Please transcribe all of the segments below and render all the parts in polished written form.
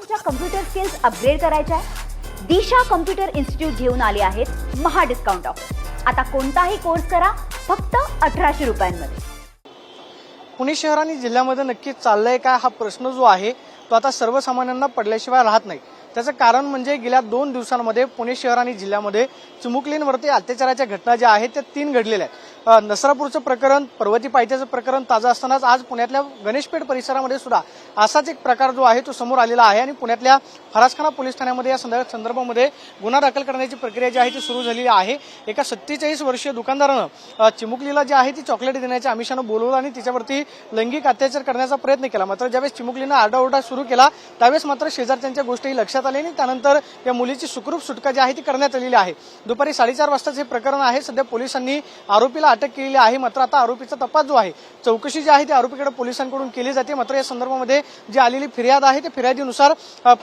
तुमच्या computer skills upgrade करायच्या आहे? दिशा कम्प्युटर इन्स्टिट्यूट घेऊन आले आहेत महा डिस्काउंट ऑफर. आता कोणताही कोर्स करा फक्त 1800 रुपयांमध्ये. पुणे शहर आणि जिल्ह्यामध्ये नक्की चाललंय काय हा प्रश्न जो आहे तो आता सर्वसामान्यांना पडल्याशिवाय राहत नाही. त्याचं कारण म्हणजे गेल्या 2 दिवसांमध्ये पुणे शहर आणि जिल्ह्यामध्ये चिमुकलींवरती अत्याचाराच्या घटना ज्या आहेत त्या 3 घडलेल्या आहेत. नसरापूरचं प्रकरण, पर्वती पायथ्याचं प्रकरण ताजं असतानाच आज पुण्यातल्या गणेशपेठ परिसरामध्ये सुद्धा असाच एक प्रकार जो आहे तो समोर आलेला आहे आणि पुण्यातल्या फरासखाना पोलीस ठाण्यामध्ये या संदर्भामध्ये गुन्हा दाखल करण्याची प्रक्रिया जी आहे ती सुरू झालेली आहे. एका 47 वर्षीय दुकानदारानं चिमुकलीला जी आहे ती चॉकलेट देण्याच्या आमिषानं बोलवलं आणि तिच्यावरती लैंगिक अत्याचार करण्याचा प्रयत्न केला. मात्र ज्यावेळेस चिमुकलीनं आरडाओरडा सुरू केला त्यावेळेस मात्र शेजारच्यांच्या गोष्टी लक्षात आल्या आणि त्यानंतर या मुलीची सुखरूप सुटका जी आहे ती करण्यात आलेली आहे. दुपारी 4:30 वाजताच हे प्रकरण आहे. सध्या पोलिसांनी आरोपीला अटक केलेली आहे. मात्र आता आरोपीचा तपास जो आहे, चौकशी जी आहे ती आरोपीकडे पोलिसांकडून केली जाते. मात्र या संदर्भामध्ये जी आलेली फिर्याद आहे त्या फिर्यादीनुसार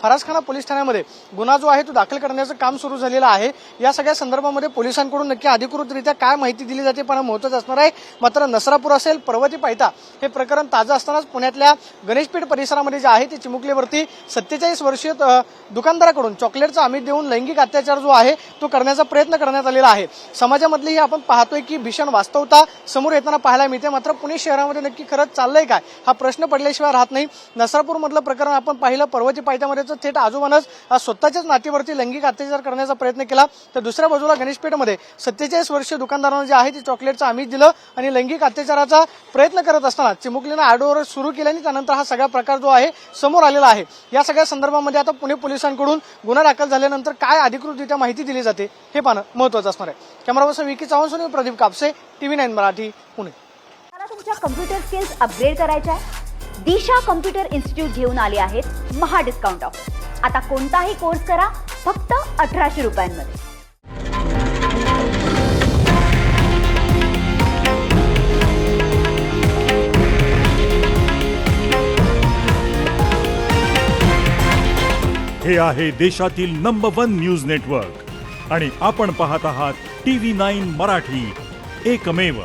फरासखाना पोलीस ठाण्यामध्ये गुन्हा जो आहे तो दाखल करण्याचं काम सुरू झालेलं आहे. या सगळ्या संदर्भामध्ये पोलिसांकडून नक्की अधिकृतरित्या काय माहिती दिली जाते पण महत्त्वाचं असणार आहे. मात्र नसरापूर असेल, पर्वती पायथा हे प्रकरण ताजं असतानाच पुण्यातल्या गणेशपेठ परिसरामध्ये जे आहे ते चिमुकलीवरती 47 वर्षीय दुकानदाराकडून चॉकलेटचा आमिष देऊन लैंगिक अत्याचार जो आहे तो करण्याचा प्रयत्न करण्यात आलेला आहे. समाजामधली ही आपण पाहतोय की भीषण वास्तवता समोर येताना पाहायला मिळते. मात्र पुणे शहरामध्ये नक्की खरंच चाललंय काय हा प्रश्न पडल्याशिवाय राहत नाही. नसरापूरमधलं प्रकरण आपण पाहिलं, पर्वती पायथ्यामध्ये थेट आजोबानंच स्वतःच्याच नातीवरती लैंगिक अत्याचार करण्याचा प्रयत्न केला. तर दुसऱ्या बाजूला गणेशपेठमध्ये 47 वर्षीय दुकानदारानं जे आहे ते चॉकलेटचं आमिष दिलं आणि लैंगिक अत्याचाराचा प्रयत्न करत असताना चिमुकलीनं आरडाओरडा सुरू केल्याने त्यानंतर हा सगळा प्रकार जो आहे समोर आलेला आहे. या सगळ्या संदर्भामध्ये आता पुणे पोलिसांकडून गुन्हा दाखल झाल्यानंतर काय अधिकृतरित्या माहिती दिली जाते हे पाहणं महत्त्वाचं असणार आहे. Camera person Vicky Chavan, Pradeep Kapse, TV9 Marathi, Pune. मला तुमच्या कम्प्युटर स्किल्स अपग्रेड करायच्या आहे? दिशा कम्प्युटर इन्स्टिट्यूट घेऊन आले आहेत महा डिस्काउंट ऑफर. आता कोणताही कोर्स करा फक्त 1800 रुपयांमध्ये. हे आहे देशातील नंबर 1 न्यूज नेटवर्क आणि आपण पाहत आहात TV9 मराठी, एकमेव.